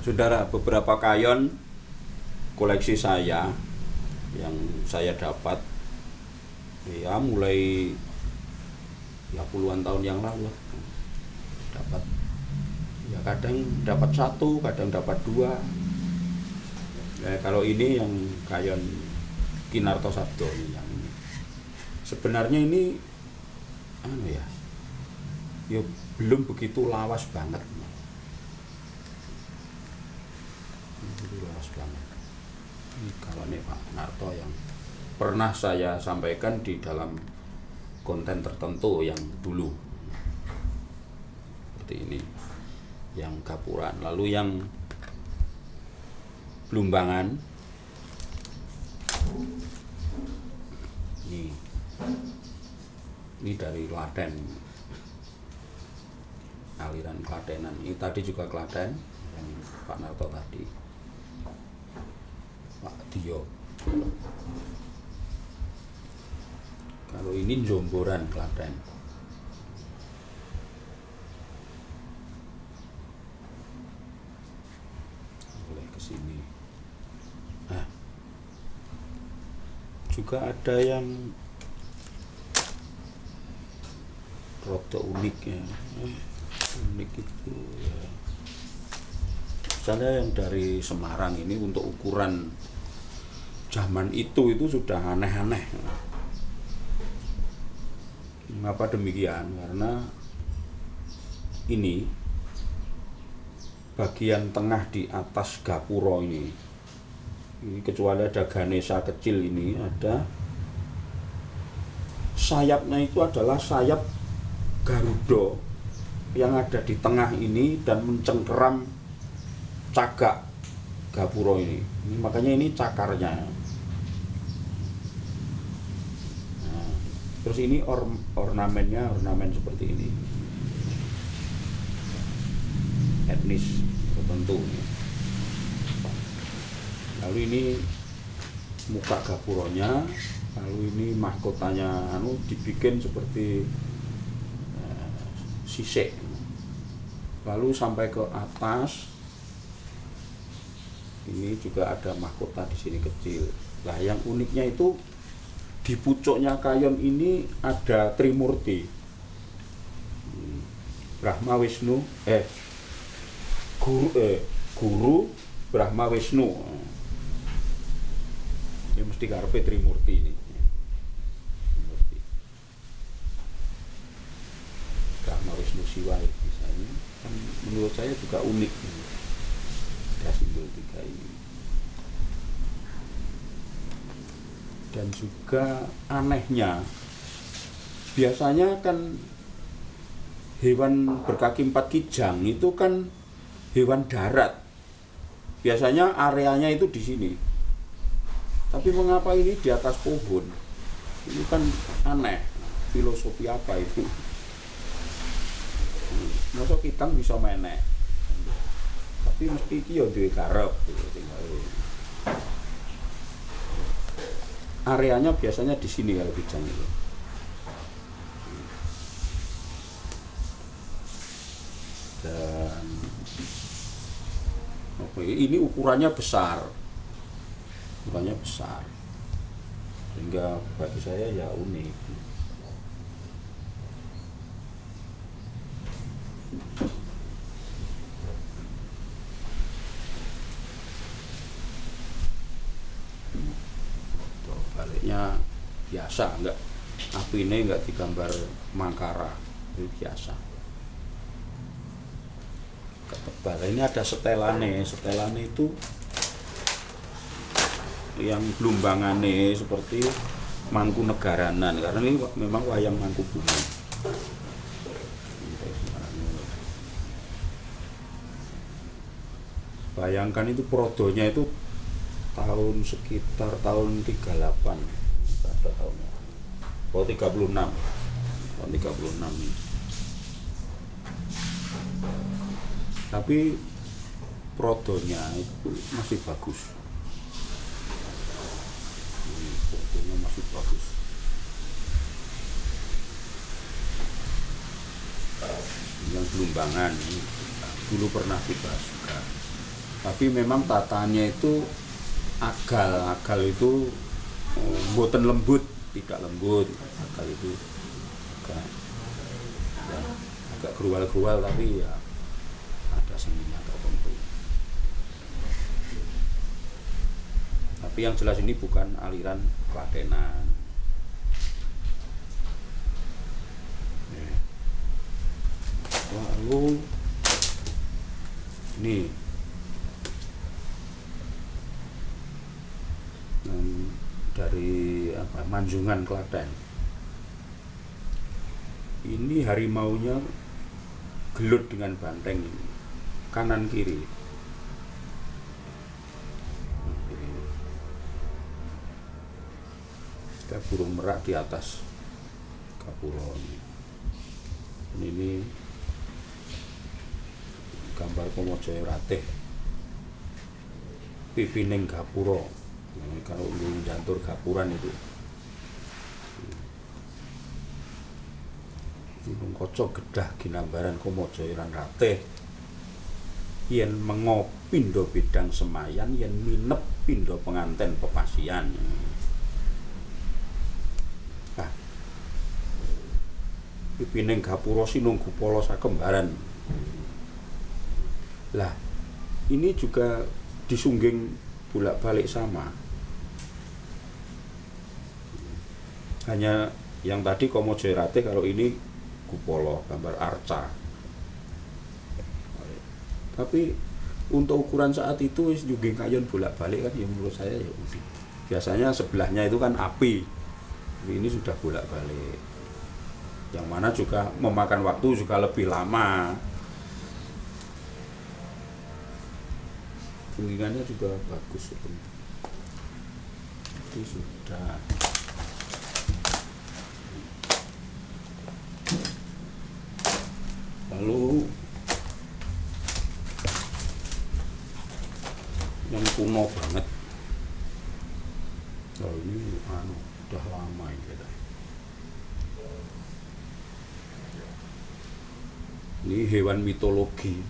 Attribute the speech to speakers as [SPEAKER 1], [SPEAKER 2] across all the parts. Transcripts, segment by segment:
[SPEAKER 1] Saudara, beberapa kayon koleksi saya yang saya dapat ya mulai ya puluhan tahun yang lalu dapat ya kadang dapat satu, kadang dapat dua. Kalau ini yang kayon Kinarto Sabdo yang ini. Sebenarnya ini ya belum begitu lawas banget. Ini kalau nih Pak Narto yang pernah saya sampaikan di dalam konten tertentu yang dulu seperti ini, yang Gapuran. Lalu yang Blumbangan ini dari Klaten, aliran Klatenan. Ini tadi juga Klaten yang Pak Narto tadi, Pak Dio. Kalau ini Jomboran Klaten. Boleh ke sini. Nah, juga ada yang rada unik ya. Unik itu ya. Misalnya yang dari Semarang ini untuk ukuran zaman itu sudah aneh-aneh. Mengapa demikian? Karena ini bagian tengah di atas gapuro ini kecuali ada Ganesha kecil ini, ada sayapnya itu adalah sayap Garuda yang ada di tengah ini dan mencengkeram cagak gapuro ini. Makanya ini cakarnya. Nah, terus ini ornamennya ornamen seperti ini, etnis tertentu. Lalu ini muka gapuronya, lalu ini mahkotanya dibikin seperti sisik. Lalu sampai ke atas ini juga ada mahkota di sini kecil. Lah yang uniknya itu di pucuknya kayon ini ada Trimurti, Brahma Wisnu, Guru Brahma Wisnu. Ini mesti karepe Trimurti ini. Trimurti. Brahma Wisnu Siwa misalnya, kan menurut saya juga unik. Ya, simbol tiga ini. Dan juga anehnya, biasanya kan hewan berkaki empat kijang itu kan hewan darat. Biasanya areanya itu di sini. Tapi mengapa ini di atas pohon? Ini kan aneh. Filosofi apa itu? Masa kitang bisa menek? Tapi mesti iki ya duwe karep. Areanya biasanya di sini kalau kijang itu. Dan ini ukurannya besar. Ukurannya besar. Sehingga bagi saya ya unik. Baliknya biasa, enggak apine enggak digambar mangkara, itu biasa. Ketebal. Ini ada setelane. Setelane itu yang Blumbangane seperti Mangkunegaranan, karena ini memang wayang Mangkubumi. Bayangkan itu prodonya itu sekitar tahun 38. Ada tahunnya. 36. Tahun 36 ini. Tapi prodonya itu masih bagus. Prodonya masih bagus. Yang Blumbangan ini dulu pernah dibahas juga. Tapi memang tataannya itu agal itu mboten lembut, tidak lembut. Agal itu agak, ya, agak gruwal-gruwal, tapi ya ada seninya tertentu. Tapi yang jelas ini bukan aliran Klatenan. Lalu ini dari Manjungan Klaten. Ini harimaunya gelut dengan banteng kanan kiri. Ada burung merak di atas gapura. Ini gambar Kamajaya Ratih pipining gapura. Kalau jantur gapuran itu Gunung Kaca Gedhah ginambaran Kamajaya Ratih yen mengo pindha bidang semayan, yen minep pindha penganten pepasian. Pipining gapura sinunggu pala sakembaran. Lah, ini juga disungging bolak-balik sama. Hanya yang tadi Kamajaya Ratih, kalau ini Gupala, gambar arca. Tapi untuk ukuran saat itu jungging kayon bolak-balik kan, ya menurut saya ya udah. Biasanya sebelahnya itu kan api. Ini sudah bolak-balik. Yang mana juga memakan waktu juga lebih lama. Tunggingannya juga bagus. Itu sudah. Lalu yang kuno banget. Oh ini udah lama ini kita. Ini hewan mitologi.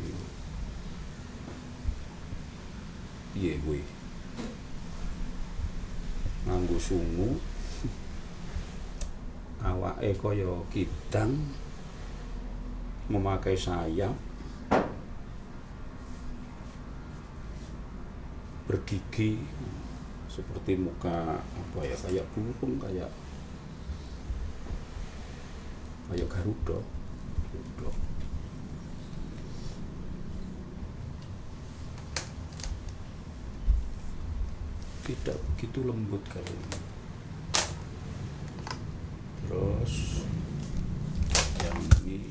[SPEAKER 1] Piye kuwi? Nganggo sungu. Awake kaya kidang, memakai sayap, bergigi seperti muka kayak burung, kayak Garuda. Tidak begitu lembut kali ini. Terus yang ini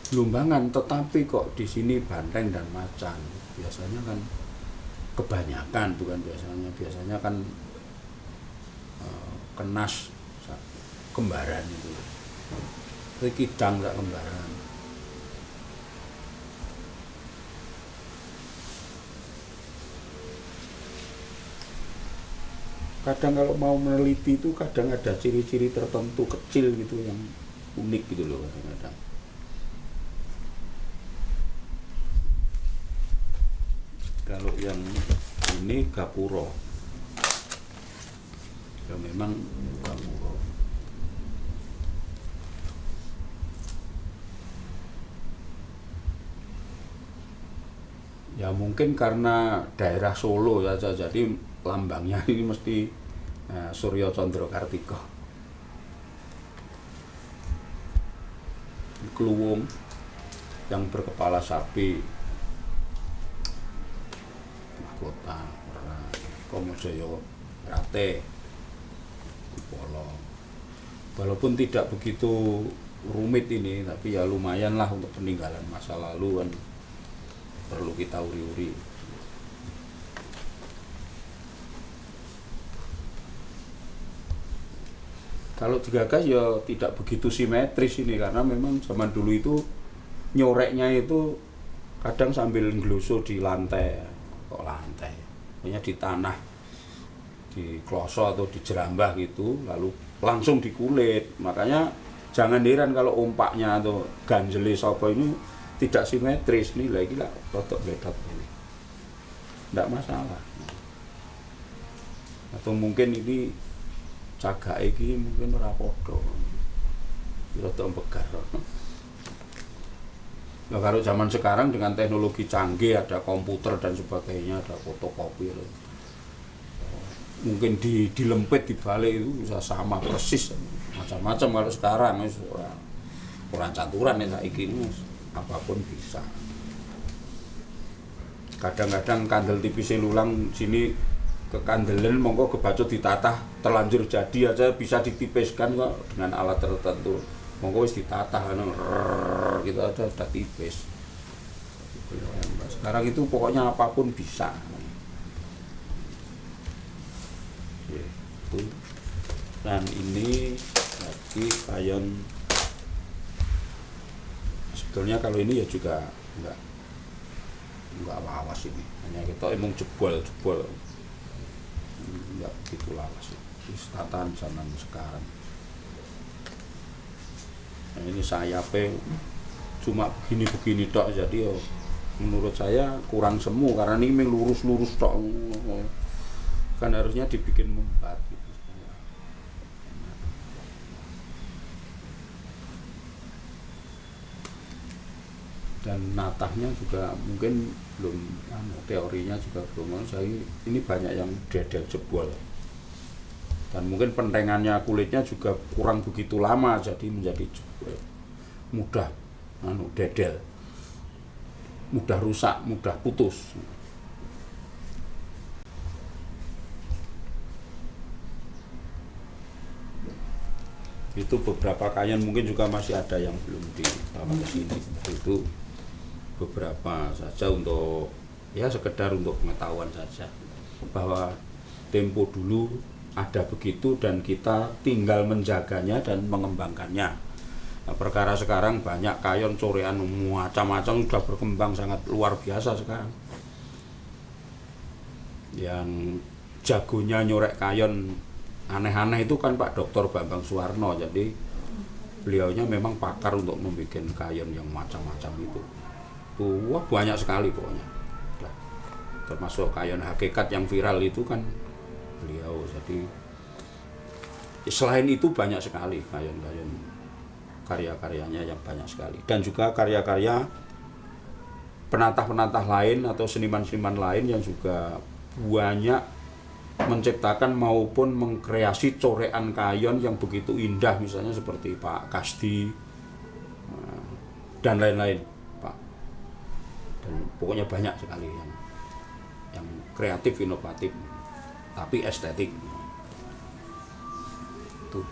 [SPEAKER 1] Blumbangan, tetapi kok di sini banteng dan macan. Biasanya kan kebanyakan, bukan biasanya kan kenas kembaran itu. Tapi kidang tak kembaran. Kadang kalau mau meneliti itu kadang ada ciri-ciri tertentu kecil gitu yang unik gitu loh kadang-kadang. Kalau yang ini gapura. Ya memang gapura. Ya mungkin karena daerah Solo saja, jadi lambangnya ini mesti Surya Candra Kartika. Kluwung yang berkepala sapi, mahkota Kamajaya Ratih. Walaupun tidak begitu rumit ini, tapi ya lumayan lah untuk peninggalan masa lalu kan, perlu kita uri-uri. Kalau digagas ya tidak begitu simetris ini, karena memang zaman dulu itu nyoreknya itu kadang sambil nggeluso di lantai, pokoknya di tanah di kloso atau di jerambah gitu, lalu langsung dikulit. Makanya jangan heran kalau ompaknya atau ganjelis apa ini tidak simetris. Ini lagi lah rotok bedot ini, tidak masalah. Atau mungkin ini cagak ini mungkin ora padha, rotok begar. Nah, kalau zaman sekarang dengan teknologi canggih, ada komputer dan sebagainya, ada fotokopi, mungkin dilempit dibalik itu bisa sama persis, macam-macam. Kalau sekarang orang caturan ya saiki ini apapun bisa. Kadang-kadang kandel tipis lulang sini kekandelen monggo kebacut ditatah terlanjur jadi aja bisa ditipiskan kok dengan alat tertentu. Monggo wis ditatah gitu aja udah tipis. Sekarang itu pokoknya apapun bisa. Itu. Dan ini lagi kayon. Sebetulnya kalau ini ya juga enggak lawas ini. Hanya kita emang jebol. Enggak begitu lawas. Tatahan zaman sekarang. Nah, ini sayapnya cuma begini tok, jadi menurut saya kurang semu karena ini lurus tok, kan harusnya dibikin membat gitu. Dan natahnya juga mungkin belum, teorinya juga belum. Saya ini banyak yang dedel jebol. Dan mungkin pentengannya kulitnya juga kurang begitu lama, jadi menjadi mudah dedel, mudah rusak, mudah putus. Itu beberapa kain mungkin juga masih ada yang belum dibawa ke sini. Itu beberapa saja untuk ya sekedar untuk pengetahuan saja bahwa tempo dulu ada begitu dan kita tinggal menjaganya dan mengembangkannya. Nah, perkara sekarang banyak kayon corean macam-macam sudah berkembang sangat luar biasa sekarang. Yang jagonya nyorek kayon aneh-aneh itu kan Pak Dr. Bambang Suwarno. Jadi beliaunya memang pakar untuk membuat kayon yang macam-macam itu. Wah, banyak sekali pokoknya. Nah, termasuk kayon hakikat yang viral itu kan beliau. Jadi selain itu banyak sekali kayon-kayon karya-karyanya yang banyak sekali, dan juga karya-karya penatah-penatah lain atau seniman-seniman lain yang juga banyak menciptakan maupun mengkreasi corean kayon yang begitu indah, misalnya seperti Pak Kasdi dan lain-lain, Pak. Dan pokoknya banyak sekali yang kreatif, inovatif, tapi estetik. Tuh.